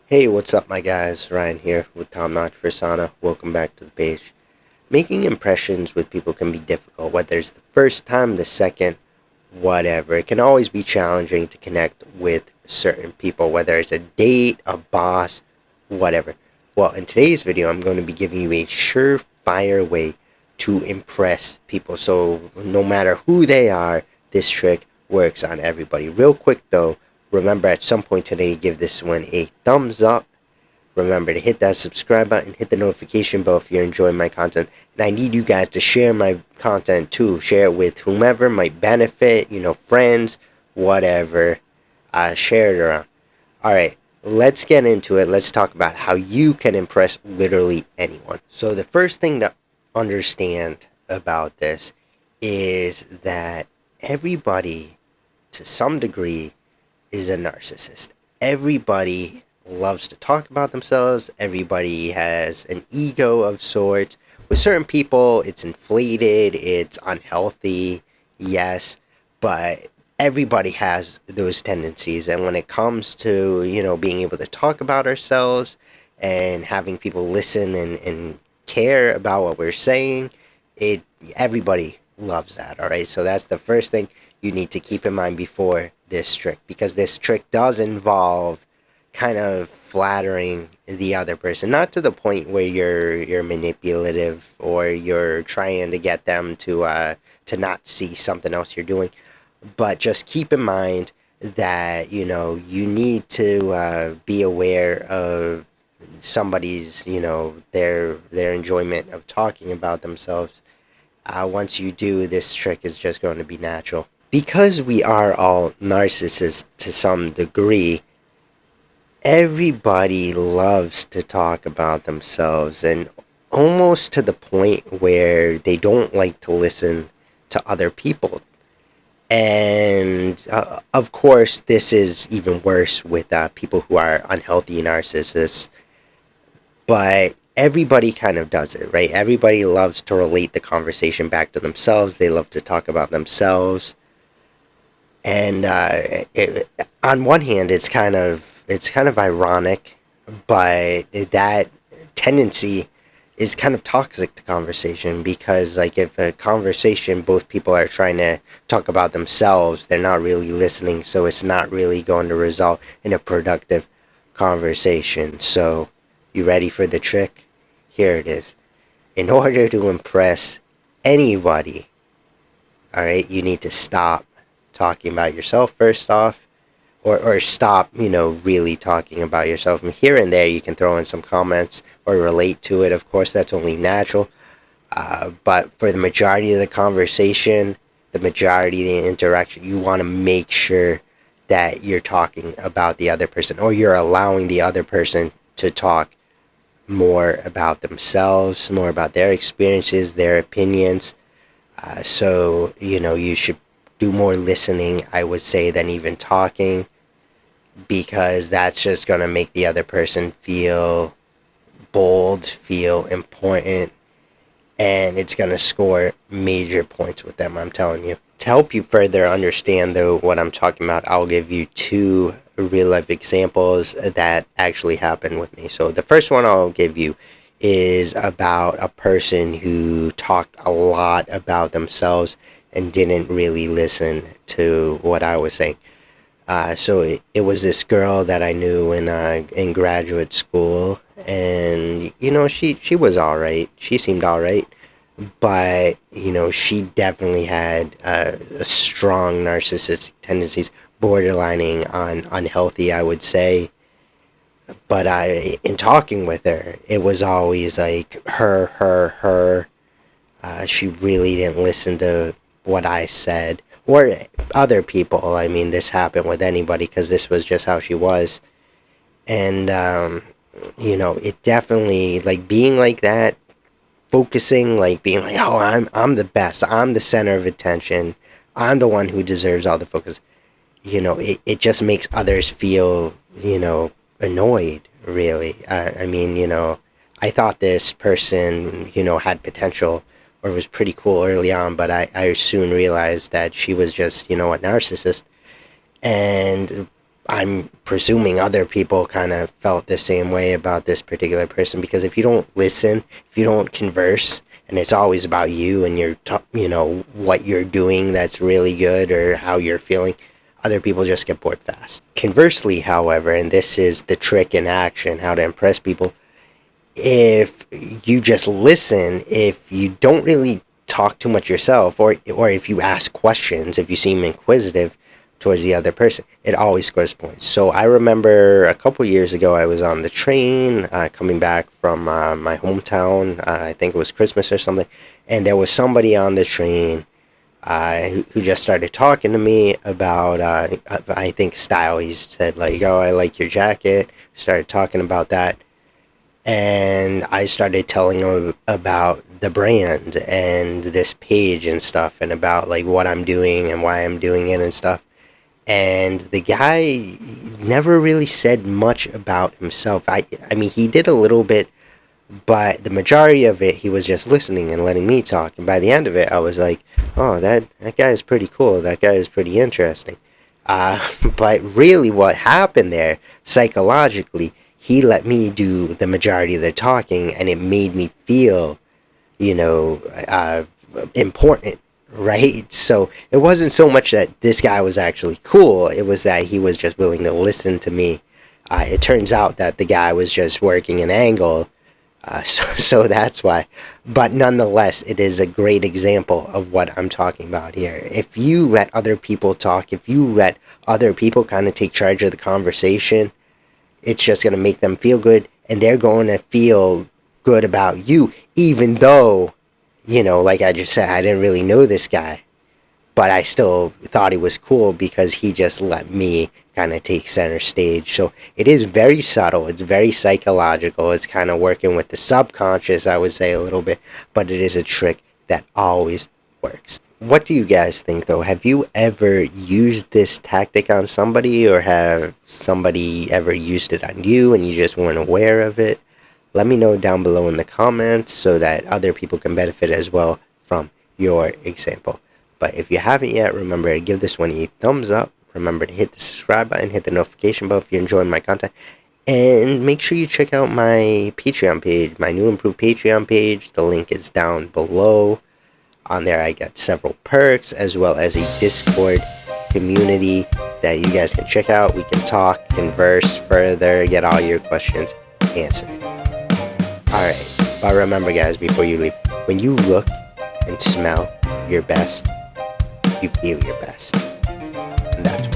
Hey, what's up, my guys? Ryan here with Tom Notch Persona. Welcome back to the page. Making impressions with people can be difficult, whether it's the first time, the second, whatever. It can always be challenging to connect with certain people, whether it's a date, a boss, whatever. Well, in today's video, I'm going to be giving you a surefire way to impress people. So, no matter who they are, this trick works on everybody. Real quick, though, remember at some point today, give this one a thumbs up. Remember to hit that subscribe button, hit the notification bell if you're enjoying my content. And I need you guys to share my content too. Share it with whomever might benefit, friends, whatever. Share it around. Alright, let's get into it. Let's talk about how you can impress literally anyone. So, the first thing to understand about this is that everybody, to some degree, is a narcissist. Everybody loves to talk about themselves. Everybody has an ego of sorts. With certain people, it's inflated, it's unhealthy, yes, but everybody has those tendencies. And when it comes to, being able to talk about ourselves and having people listen and care about what we're saying, it everybody loves that, all right? So that's the first thing you need to keep in mind before this trick, because this trick does involve kind of flattering the other person, not to the point where you're manipulative or you're trying to get them to not see something else you're doing, but just keep in mind that you need to be aware of somebody's their enjoyment of talking about themselves. Once you do, this trick is just going to be natural. Because we are all narcissists to some degree, everybody loves to talk about themselves, and almost to the point where they don't like to listen to other people. And of course, this is even worse with people who are unhealthy narcissists. But everybody kind of does it, right? Everybody loves to relate the conversation back to themselves. They love to talk about themselves. And on one hand, it's kind of ironic, but that tendency is kind of toxic to conversation, because like if a conversation both people are trying to talk about themselves, they're not really listening, so it's not really going to result in a productive conversation. So, you ready for the trick? Here it is. In order to impress anybody, all right, you need to stop talking about yourself first off, or stop, really talking about yourself. And here and there, you can throw in some comments or relate to it. Of course, that's only natural. But for the majority of the conversation, the majority of the interaction, you want to make sure that you're talking about the other person, or you're allowing the other person to talk more about themselves, more about their experiences, their opinions. So, you should do more listening, I would say, than even talking, because that's just going to make the other person feel bold, feel important, and it's going to score major points with them, I'm telling you. To help you further understand, though, what I'm talking about, I'll give you two real life examples that actually happened with me. So, the first one I'll give you is about a person who talked a lot about themselves and didn't really listen to what I was saying. So it was this girl that I knew in graduate school, and she was all right. She seemed all right, but she definitely had a strong narcissistic tendencies, borderlining on unhealthy, I would say. But in talking with her, it was always like her. She really didn't listen to what I said, or other people. I mean, this happened with anybody, because this was just how she was. And it definitely, like, being like that, focusing, like being like, oh, I'm the best, I'm the center of attention, I'm the one who deserves all the focus. It just makes others feel annoyed, really. I mean, I thought this person had potential, or was pretty cool early on, but I soon realized that she was just a narcissist. And I'm presuming other people kind of felt the same way about this particular person, because if you don't listen, if you don't converse, and it's always about you and what you're doing that's really good or how you're feeling, other people just get bored fast. Conversely, however, and this is the trick in action, how to impress people, if you just listen, if you don't really talk too much yourself, or if you ask questions, if you seem inquisitive towards the other person, it always scores points. So I remember a couple years ago, I was on the train coming back from my hometown. I think it was Christmas or something, and there was somebody on the train who just started talking to me about, I think, style. He said, like, "Oh, I like your jacket." Started talking about that, and I started telling him about the brand and this page and stuff, and about like what I'm doing and why I'm doing it and stuff. And the guy never really said much about himself. I mean, he did a little bit, but the majority of it, he was just listening and letting me talk. And by the end of it, I was like, "Oh, that guy is pretty cool. That guy is pretty interesting." Uh, but really, what happened there psychologically, he let me do the majority of the talking, and it made me feel, you know, important, right? So it wasn't so much that this guy was actually cool, it was that he was just willing to listen to me. It turns out that the guy was just working an angle, so that's why. But nonetheless, it is a great example of what I'm talking about here. If you let other people talk, if you let other people kind of take charge of the conversation, it's just going to make them feel good, and they're going to feel good about you, even though, like I just said, I didn't really know this guy, but I still thought he was cool because he just let me kind of take center stage. So it is very subtle, it's very psychological, it's kind of working with the subconscious, I would say, a little bit, but it is a trick that always works. What do you guys think, though? Have you ever used this tactic on somebody, or have somebody ever used it on you and you just weren't aware of it? Let me know down below in the comments so that other people can benefit as well from your example. But if you haven't yet, remember to give this one a thumbs up. Remember to hit the subscribe button, hit the notification bell if you're enjoying my content. And make sure you check out my Patreon page, my new improved Patreon page. The link is down below. On there, I got several perks, as well as a Discord community that you guys can check out. We can talk, converse further, get all your questions answered. Alright, but remember, guys, before you leave, when you look and smell your best, you feel your best. And that's